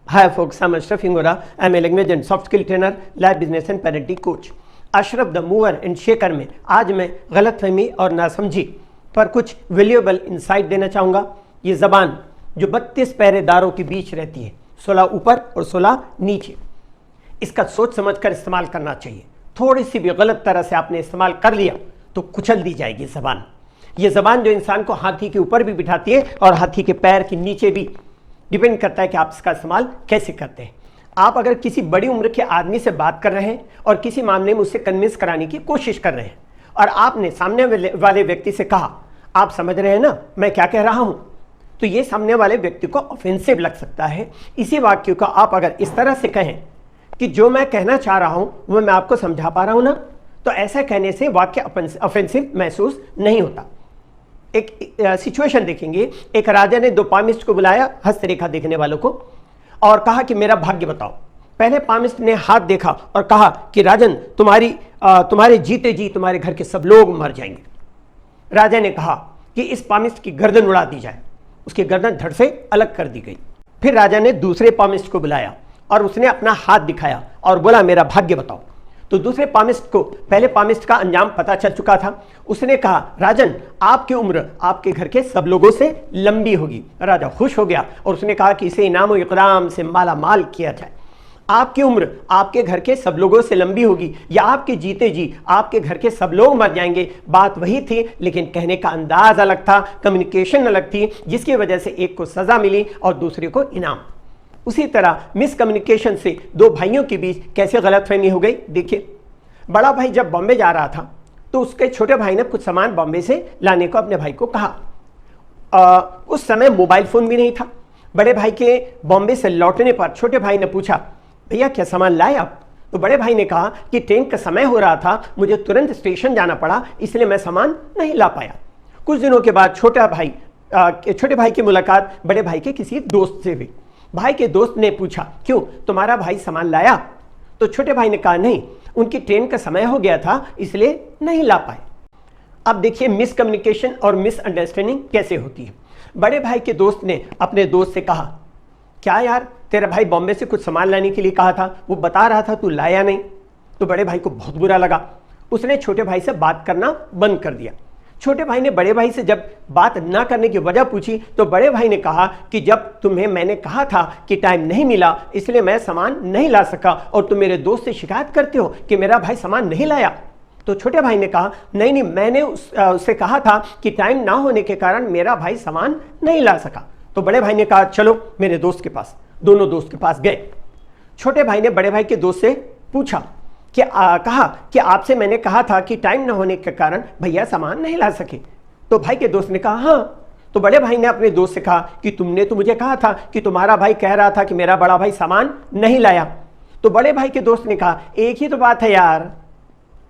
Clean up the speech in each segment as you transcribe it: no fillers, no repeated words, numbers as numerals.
Hi folks, I'm Ashraf Hingora. I'm a language and soft skill trainer, live business and parenting coach. Ashraf the mover and shaker में आज मैं गलतफहमी और नासमझी पर कुछ वैल्यूएबल इंसाइट देना चाहूँगा। ये ज़बान जो 32 पहरेदारों के बीच रहती है, 16 ऊपर और 16 नीचे, इसका सोच समझकर इस्तेमाल करना चाहिए। थोड़ी सी भी गलत तरह से आपने इस्तेमाल कर लिया तो कुचल दी जाएगी ज़बान। ये ज़बान जो इंसान को हाथी के ऊपर भी बिठाती है और हाथी के पैर के नीचे भी, डिपेंड करता है कि आप इसका इस्तेमाल कैसे करते हैं। आप अगर किसी बड़ी उम्र के आदमी से बात कर रहे हैं और किसी मामले में उससे कन्विंस कराने की कोशिश कर रहे हैं और आपने सामने वाले व्यक्ति से कहा, आप समझ रहे हैं ना मैं क्या कह रहा हूं, तो ये सामने वाले व्यक्ति को ऑफेंसिव लग सकता है। इसी वाक्य को आप अगर इस तरह से कहें कि जो मैं कहना चाह रहा हूं वो मैं आपको समझा पा रहा हूं ना, तो ऐसा कहने से वाक्य ऑफेंसिव महसूस नहीं होता। एक सिचुएशन देखेंगे। एक राजा ने 2 पामिस्ट को बुलाया, हस्तरेखा देखने वालों को, और कहा कि मेरा भाग्य बताओ। पहले पामिस्ट ने हाथ देखा और कहा कि राजन, तुम्हारे जीते जी तुम्हारे घर के सब लोग मर जाएंगे। राजा ने कहा कि इस पामिस्ट की गर्दन उड़ा दी जाए। उसकी गर्दन धड़ से अलग कर दी गई। फिर राजा ने दूसरे पामिस्ट को बुलाया और उसने अपना हाथ दिखाया और बोला मेरा भाग्य बताओ। तो दूसरे पामिस्ट को पहले पामिस्ट का अंजाम पता चल चुका था। उसने कहा राजन, आपकी उम्र आपके घर के सब लोगों से लंबी होगी। राजा खुश हो गया और उसने कहा कि इसे इनाम और इकराम से माला माल किया जाए। आपकी उम्र आपके घर के सब लोगों से लंबी होगी या आपके जीते जी आपके घर के सब लोग मर जाएंगे। बात वही थी, लेकिन कहने का अंदाज अलग था, कम्युनिकेशन अलग थी, जिसकी वजह से एक को सजा मिली और दूसरे को इनाम। उसी तरह मिसकम्युनिकेशन से 2 भाइयों के बीच कैसे गलतफहमी हो गई। देखिए, बड़ा भाई जब बॉम्बे जा रहा था तो उसके छोटे भाई ने कुछ सामान बॉम्बे से लाने को अपने भाई को कहा। उस समय मोबाइल फोन भी नहीं था। बड़े भाई के बॉम्बे से लौटने पर छोटे भाई ने पूछा, भैया क्या सामान लाए आप? तो बड़े भाई ने कहा कि ट्रेन का समय हो रहा था, मुझे तुरंत स्टेशन जाना पड़ा, इसलिए मैं सामान नहीं ला पाया। कुछ दिनों के बाद छोटे भाई की मुलाकात बड़े भाई के किसी दोस्त से हुई। भाई के दोस्त ने पूछा, क्यों, तुम्हारा भाई सामान लाया? तो छोटे भाई ने कहा नहीं, उनकी ट्रेन का समय हो गया था इसलिए नहीं ला पाए। अब देखिए मिसकम्युनिकेशन और मिसअंडरस्टैंडिंग कैसे होती है। बड़े भाई के दोस्त ने अपने दोस्त से कहा, क्या यार, तेरा भाई बॉम्बे से कुछ सामान लाने के लिए कहा था, वो बता रहा था तू लाया नहीं। तो बड़े भाई को बहुत बुरा लगा। उसने छोटे भाई से बात करना बंद कर दिया। छोटे भाई ने बड़े भाई से जब बात ना करने की वजह पूछी तो बड़े भाई ने कहा कि जब तुम्हें मैंने कहा था कि टाइम नहीं मिला इसलिए मैं सामान नहीं ला सका और तुम मेरे दोस्त से शिकायत करते हो कि मेरा भाई सामान नहीं लाया। तो छोटे भाई ने कहा नहीं, मैंने उससे कहा था कि टाइम ना होने के कारण मेरा भाई सामान नहीं ला सका। तो बड़े भाई ने कहा चलो मेरे दोस्त के पास। दोनों दोस्त के पास गए। छोटे भाई ने बड़े भाई के दोस्त से पूछा कि कहा कि आपसे मैंने कहा था कि टाइम न होने के कारण भैया सामान नहीं ला सके। तो भाई के दोस्त ने कहा हाँ। तो बड़े भाई ने अपने दोस्त से कहा कि तुमने तो मुझे कहा था कि तुम्हारा भाई कह रहा था कि मेरा बड़ा भाई सामान नहीं लाया। तो बड़े भाई के दोस्त ने कहा एक ही तो बात है यार।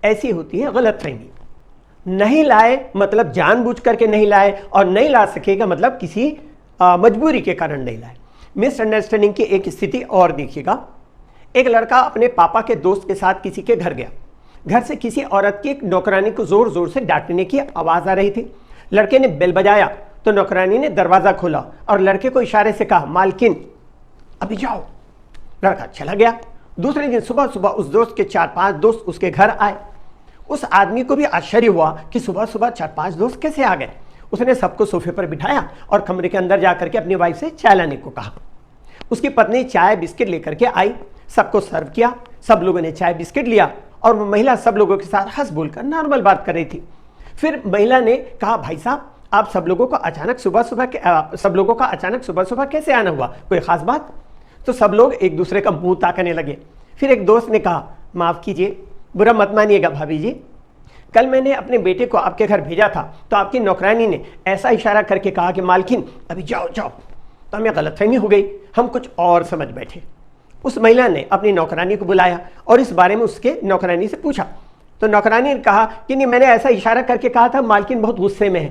ऐसी होती है गलतफहमी। नहीं लाए मतलब जानबूझ करके नहीं लाए और नहीं ला सकेगा मतलब किसी मजबूरी के कारण नहीं लाए। मिसअंडरस्टैंडिंग की एक स्थिति और देखिएगा। एक लड़का अपने पापा के दोस्त के साथ किसी के घर गया। घर से किसी औरत की एक नौकरानी को जोर जोर से डांटने की आवाज आ रही थी। लड़के ने बेल बजाया तो नौकरानी ने दरवाजा खोला और लड़के को इशारे से कहा मालकिन अभी जाओ। लड़का चला गया। दूसरे दिन सुबह सुबह उस दोस्त के 4-5 दोस्त उसके घर आए। उस आदमी को भी आश्चर्य हुआ कि सुबह सुबह 4-5 दोस्त कैसे आ गए। उसने सबको सोफे पर बिठाया और कमरे के अंदर जाकर के अपनी वाइफ से चाय लाने को कहा। उसकी पत्नी चाय बिस्किट लेकर के आई, सबको सर्व किया। सब लोगों ने चाय बिस्किट लिया और वो महिला सब लोगों के साथ हंस बोलकर नॉर्मल बात कर रही थी। फिर महिला ने कहा भाई साहब, आप सब लोगों का अचानक सुबह सुबह कैसे आना हुआ, कोई खास बात? तो सब लोग एक दूसरे का मुंह ताकने लगे। फिर एक दोस्त ने कहा माफ कीजिए, बुरा मत मानिएगा भाभी जी, कल मैंने अपने बेटे को आपके घर भेजा था तो आपकी नौकरानी ने ऐसा इशारा करके कहा कि मालकिन अभी जाओ जाओ। तो हमें गलतफहमी हो गई, हम कुछ और समझ बैठे। उस महिला ने अपनी नौकरानी को बुलाया और इस बारे में उसके नौकरानी से पूछा। तो नौकरानी ने कहा कि नहीं, मैंने ऐसा इशारा करके कहा था, मालकिन बहुत गुस्से में है।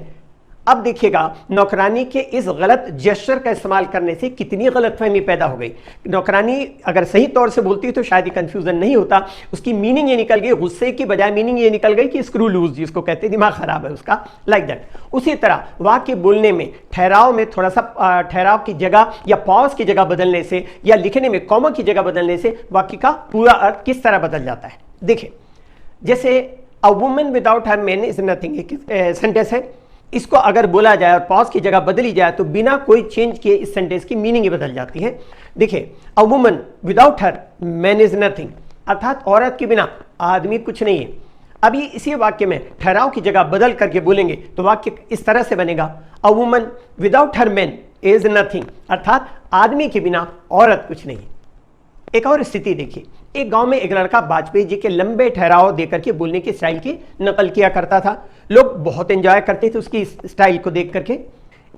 अब देखिएगा नौकरानी के इस गलत जेस्चर का इस्तेमाल करने से कितनी गलतफहमी पैदा हो गई। नौकरानी अगर सही तौर से बोलती तो शायद ये कंफ्यूजन नहीं होता। उसकी मीनिंग ये निकल गई, गुस्से की बजाय मीनिंग ये निकल गई कि स्क्रू लूज, जिसको कहते हैं दिमाग खराब है उसका, लाइक दैट। उसी तरह वाक्य बोलने में ठहराव में थोड़ा सा ठहराव की जगह या पॉज की जगह बदलने से या लिखने में कॉमा की जगह बदलने से वाक्य का पूरा अर्थ किस तरह बदल जाता है। देखिए, जैसे a woman without her man is nothing, एक सेंटेंस है, इसको अगर बोला जाए और पॉज की जगह बदली जाए तो बिना कोई चेंज किए इस सेंटेंस की मीनिंग ही बदल जाती है। देखिए, a woman without her man is nothing, अर्थात औरत के बिना आदमी कुछ नहीं है। अब ये इसी वाक्य में ठहराव की जगह बदल करके बोलेंगे तो वाक्य इस तरह से बनेगा, a woman without her man is nothing, अर्थात आदमी के बिना औरत कुछ नहीं है। एक और स्थिति देखिए, एक गांव में एक लड़का वाजपेयी जी के लंबे ठहराव देकर के बोलने की स्टाइल की नकल किया करता था। लोग बहुत एंजॉय करते थे उसकी स्टाइल को देख करके।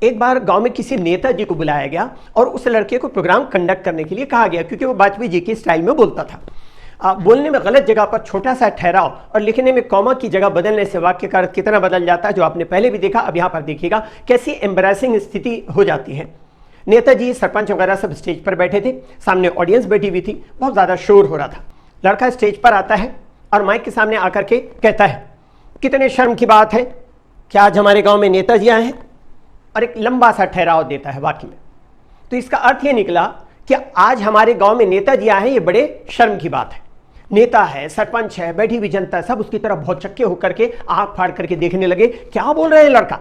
एक बार गांव में किसी नेताजी को बुलाया गया और उस लड़के को प्रोग्राम कंडक्ट करने के लिए कहा गया, क्योंकि वो वाजपेयी जी की स्टाइल में बोलता था। बोलने में गलत जगह पर छोटा सा ठहराव और लिखने में कॉमा की जगह बदलने से वाक्य का अर्थ कितना बदल जाता है, जो आपने पहले भी देखा। अब यहाँ पर देखिएगा कैसी एम्बैरेसिंग स्थिति हो जाती है। नेताजी, सरपंच वगैरह सब स्टेज पर बैठे थे, सामने ऑडियंस बैठी हुई थी, बहुत ज़्यादा शोर हो रहा था। लड़का स्टेज पर आता है और माइक के सामने आकर के कहता है, कितने शर्म की बात है कि आज हमारे गांव में नेताजी आए हैं, और एक लंबा सा ठहराव देता है वाक्य में। तो इसका अर्थ ये निकला कि आज हमारे गांव में नेताजी आए हैं, ये बड़े शर्म की बात है। नेता है, सरपंच है, बैठी हुई जनता, सब उसकी तरफ बहुत चक्के होकर के आंख फाड़ करके देखने लगे, क्या बोल रहे हैं लड़का।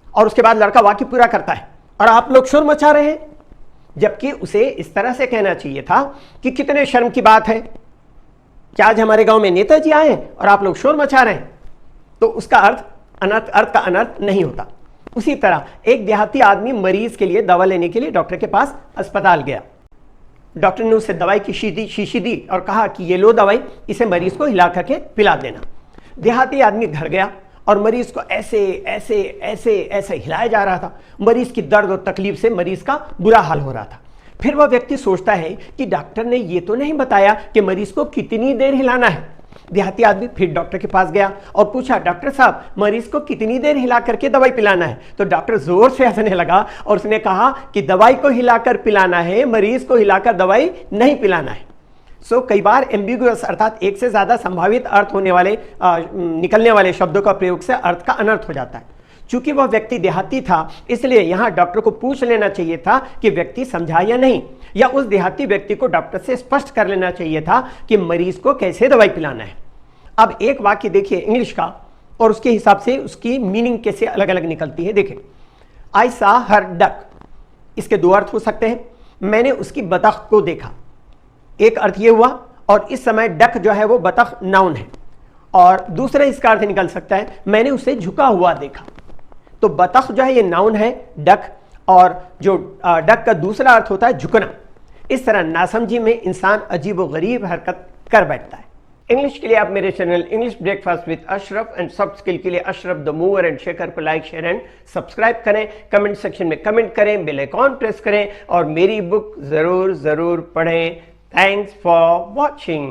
और उसके बाद लड़का वाक्य पूरा करता है, और आप लोग शोर मचा रहे हैं, जबकि उसे इस तरह से कहना चाहिए था कि कितने शर्म की बात है कि आज हमारे गांव में नेताजी आए हैं और आप लोग शोर मचा रहे हैं। तो उसका अर्थ का अनर्थ नहीं होता। उसी तरह एक देहाती आदमी मरीज के लिए दवा लेने के लिए डॉक्टर के पास अस्पताल गया। डॉक्टर ने उसे दवाई की शीशी दी और कहा कि ये लो दवाई, इसे मरीज को हिला करके पिला देना। देहाती आदमी घर गया और मरीज को ऐसे ऐसे ऐसे ऐसे हिलाया जा रहा था। मरीज की दर्द और तकलीफ से मरीज का बुरा हाल हो रहा था। फिर वह व्यक्ति सोचता है कि डॉक्टर ने ये तो नहीं बताया कि मरीज को कितनी देर हिलाना है। देहाती आदमी फिर डॉक्टर के पास गया और पूछा, डॉक्टर साहब मरीज को कितनी देर हिला करके दवाई पिलाना है। तो डॉक्टर जोर से हंसने लगा और उसने कहा कि दवाई को हिलाकर पिलाना है, मरीज को हिलाकर दवाई नहीं पिलाना है। कई बार एम्बिगुअस अर्थात एक से ज्यादा संभावित अर्थ होने वाले निकलने वाले शब्दों का प्रयोग से अर्थ का अनर्थ हो जाता है। चूंकि वह व्यक्ति देहाती था, इसलिए यहां डॉक्टर को पूछ लेना चाहिए था कि व्यक्ति समझा या नहीं, या उस देहाती व्यक्ति को डॉक्टर से स्पष्ट कर लेना चाहिए था कि मरीज को कैसे दवाई पिलाना है। अब एक वाक्य देखिए इंग्लिश का, और उसके हिसाब से उसकी मीनिंग कैसे अलग अलग निकलती है। देखिए, आई सा हर डक, इसके दो अर्थ हो सकते हैं। मैंने उसकी बतख को देखा, एक अर्थ ये हुआ, और इस समय डक जो है वो बतख नाउन है। और दूसरा इसका अर्थ निकल सकता है, मैंने उसे झुका हुआ देखा। तो बतख जो है ये नाउन है डक, और जो डक का दूसरा अर्थ होता है झुकना। इस तरह नासमझी में इंसान अजीब व गरीब हरकत कर बैठता है। इंग्लिश के लिए आप मेरे channel English breakfast with Ashraf and soft skill के लिए Ashraf the mover and shaker को लाइक, शेयर एंड सब्सक्राइब करें। कमेंट सेक्शन में कमेंट करें, बेल आइकॉन प्रेस करें, और मेरी बुक जरूर पढ़ें। Thanks for watching.